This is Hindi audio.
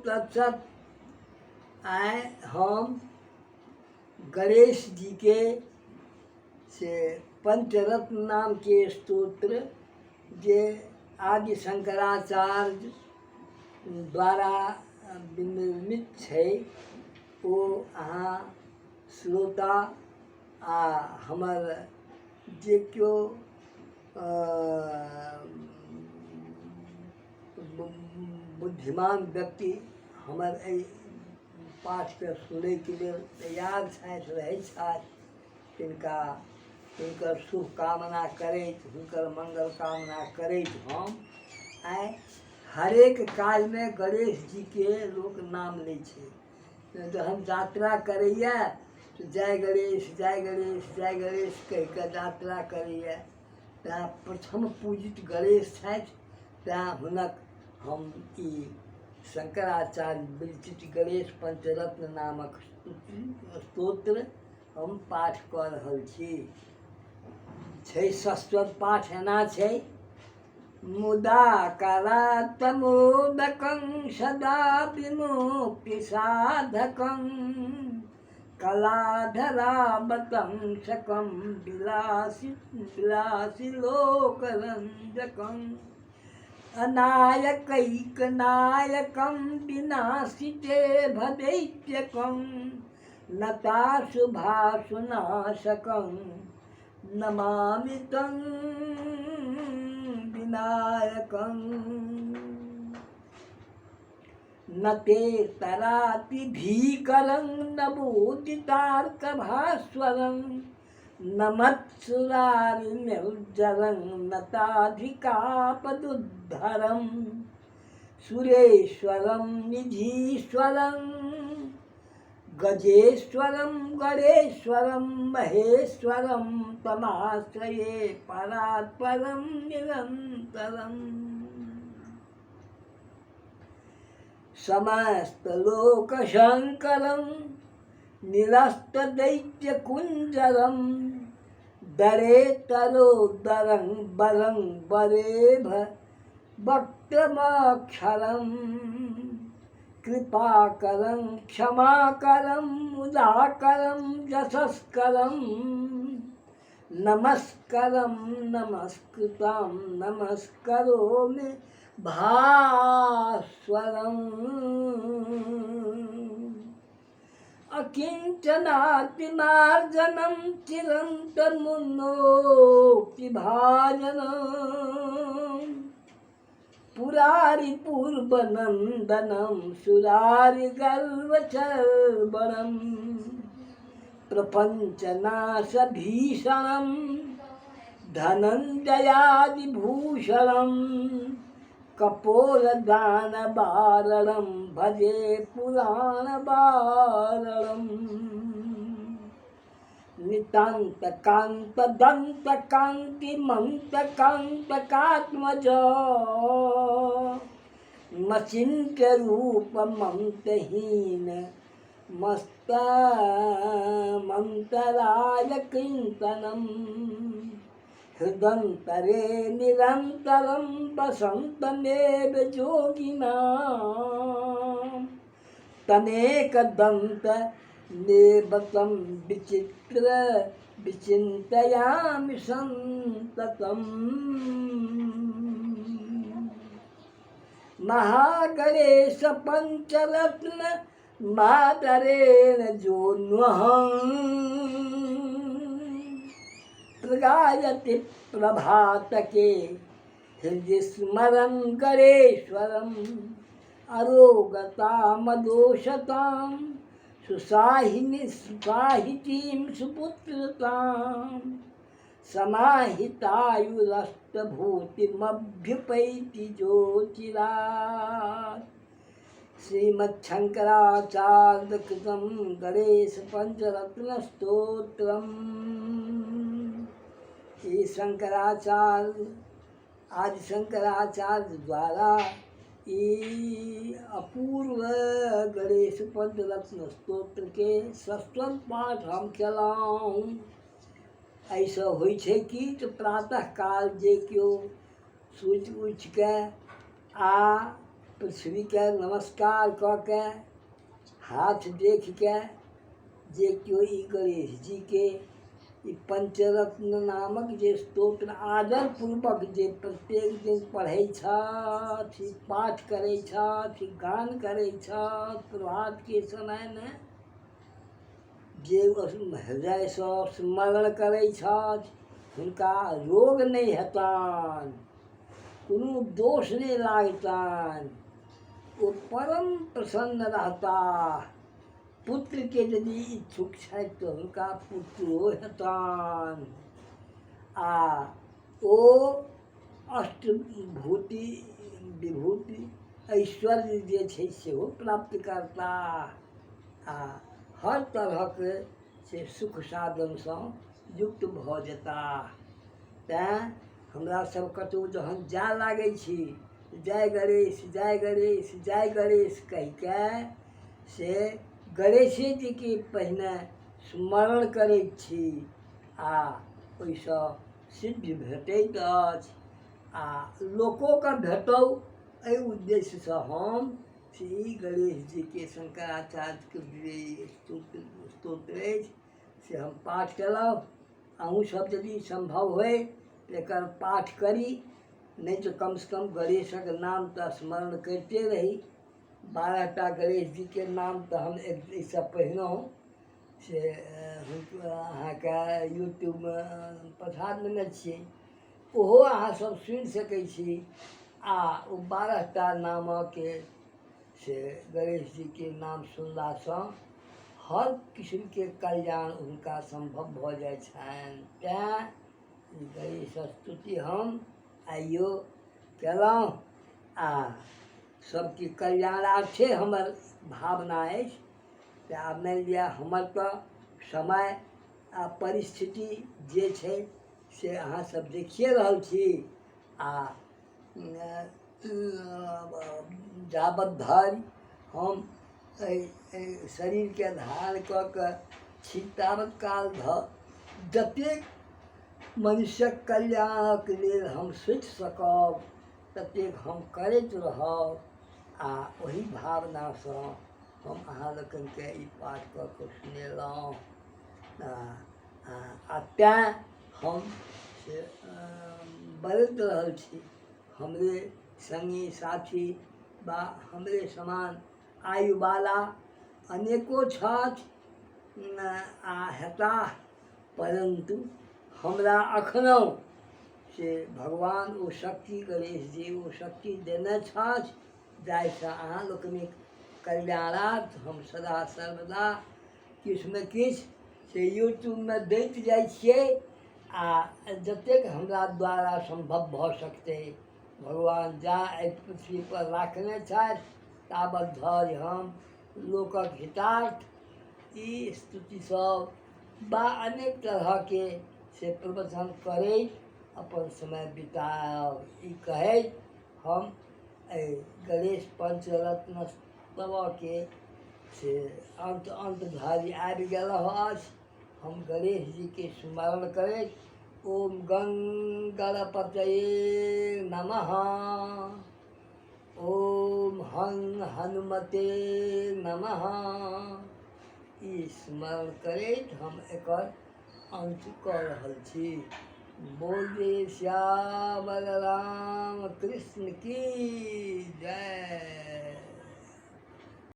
तत्सत। आए हम गणेश जी के से पंचरत्न नाम के स्तोत्र जे आदि शंकराचार्य द्वारा निर्मित है वो अहाँ श्रोता आ हमर जे क्यों बुद्धिमान व्यक्ति हमर पाठ के सुनै के लिए तैयार छथि रहै छथि तिनका हुनकर शुभकामना करैत हुनकर मंगल कामना करैत हम आइ हरेक काज में गणेश जी के लोग नाम लै छै। जहन यात्रा करैया तो जय गणेश जय गणेश जय गणेश कहि के यात्रा करैया तैं प्रथम पूजित गणेश छथि। तैं हुनक हम ई शंकराचार्य विरचित गणेश पंचरत्न नामक स्तोत्र हम पाठ कऽ रहल छी। छै शाश्वत पाठ एना छै। मुदा करात्मोदकं सदा विमुक्ति साधकं कलाधरावतं शकं विलासी लोकरंजकं अनायकैकनायकं विनाशिते भदैत्यकं नताशुभाशुनाशकं नमामि तं विनायकं। न ते तराति भीकरं न भूतितार्कभास्वरं न मत्सुरारिनिर्जरं न ताधिकापदुद्धरं सुरेश्वरं निधीश्वरं गजेश्वरं गणेश्वरं महेश्वरं तमाश्रये परात्परं निरन्तरम्। समस्तलोकशङ्करं निरस्तदैत्यकुञ्जरं दरेतरोदरं बलं बरेभ वक्त्रमक्षरं कृपाकरं क्षमाकरं मुदाकरं यशस्करं नमस्करं नमस्कृतं नमस्करोमि भास्वरम्। अकिंचनातिमार्जनं चिरन्तमुन्नोक्तिभाजनं पुरारिपूर्वनन्दनं सुरारिगर्वचर्वणं प्रपञ्चनाशभीषणं धनञ्जयादिभूषणं कपोलदानवारणं भजे पुराणवारणम्। नितान्तकान्तदन्तकान्तिमन्तकान्तकात्मज मचिन्त्यरूपमन्तहीन मस्तमन्तराय कीर्तनं हृदन्तरे निरन्तरं वसन्तमेव योगिनां तमेकदन्त नेवतं विचित्र विचिन्तयामि सन्ततम्। महागणेश पंचरत्न मातरेण जोन्वहं प्रगायति प्रभातके हृदि स्मरन् गणेश्वरम् अरोगतामदोषतां सुसाहितीं सुपुत्रतां समाहितायुरस्तभूतिमभ्युपैति ज्योतिरात्। श्रीमच्छंकराचार्य कृतं गणेश पंचरत्न स्तोत्रम्। ये शंकराचार्य आदि शंकराचार्य द्वारा ये अपूर्व गणेश पंचरत्न स्तोत्र के सस्तम पाठ हम केलहुँ। ऐसा होइ छै कि तो प्रातः काल जे क्यों सोच उठ के आ पृथ्वी के नमस्कार कऽ के हाथ देख के जे केओ ई गणेश जी के ई पंचरत्न नामक जे स्तोत्र आदर पूर्वक जे प्रत्येक दिन पढ़ै छथि, पाठ करै छथि, गान करै छथि, प्रभात के समय में जे हृदय सँ स्मरण करै छथि हुनका रोग नहीं हेतनि, कोनो दोष नहीं लागतनि, वो परम प्रसन्न रहता। पुत्र के यदि इच्छुक छथि तो हुनका पुत्रो हेतनि। आ ओ अष्टभूति विभूति ऐश्वर्य जे छै सेहो प्राप्त करता। आ हर तरहक से सुख साधन सँ युक्त भऽ जेता। तैँ हमरा सब कतहु जहन जाय लागै छी, जय गणेश जय गणेश जय गणेश कहि के से गणेशे जी के पहिने स्मरण करैत छी आ ओहिसँ सिद्धि भेटैत अछि। आ लोकोके भेटौ एहि उद्देश्य सँ हम श्री गणेश जी के शंकराचार्य के जे स्तोत्र अछि से हम पाठ केलहुँ। अहूँ सब यदि संभव होय तो एकर पाठ करी, नहीं तो कम से कम गणेशक नाम तो स्मरण करते रही। 12टा गणेश जी के नाम तो हम इससे पहिने से अहाँके यूट्यूब में पठा देने छियै, ओहो अहाँ सब सुनि सकै छी। आ ओ 12टा नामक से गणेश जी के नाम सुनलासँ हर किस्म के कल्याण हुनका संभव भऽ जाइ छनि। तैँ गणेश स्तुति हम आइयो केलहुँ आ सबके कल्याणार्थे हमर भावना अछि। तऽ आब मानि लिअ हमर तऽ समय आ परिस्थिति जे छै से अहाँ सब देखिए रहल छी। आ जाबत धरि हम शरीर के धारण कऽ के छी ताबत काल धरि जतेक मनुष्यक कल्याणक लेल हम सोचि सकब ततेक हम करैत रहब। आ ओही भावनासँ हम अहाँ लोकनिके ई पाठ कऽ के सुनेलहुँ। आ तैँ हम से बरैत रहल छी। हमरे संगी साथी बा हमरे समान आयु वाला अनेको छथि आ हेताह, परंतु हमरा अखनो से भगवान ओ शक्ति गणेश जी ओ शक्ति देने छथि जाहिसँ अहाँ लोकनिक कल्याणार्थ हम सदा सर्वदा किछु ने किछु से यूट्यूबमे दैत जाइ छियै। आ जतेक हमरा द्वारा संभव भऽ सकतै भगवान जा एहि पृथ्वी पर राखने छथि ताबत धरि हम लोकक हितार्थ ई स्तुति सब बा अनेक तरहके से प्रवचन करैत अपन समय बितायब। ई कहैत हम एहि गणेश पंचरत्न स्तवके से अंत धरि आबि गेलहुँ अछि। हम गणेश जी के स्मरण करैत ओम गं गणपतये नमः, ओम हं हनुमते नमः ई स्मरण करैत हम एकर अंत कऽ रहल छी। बोलिए श्याम बलराम कृष्ण की जय।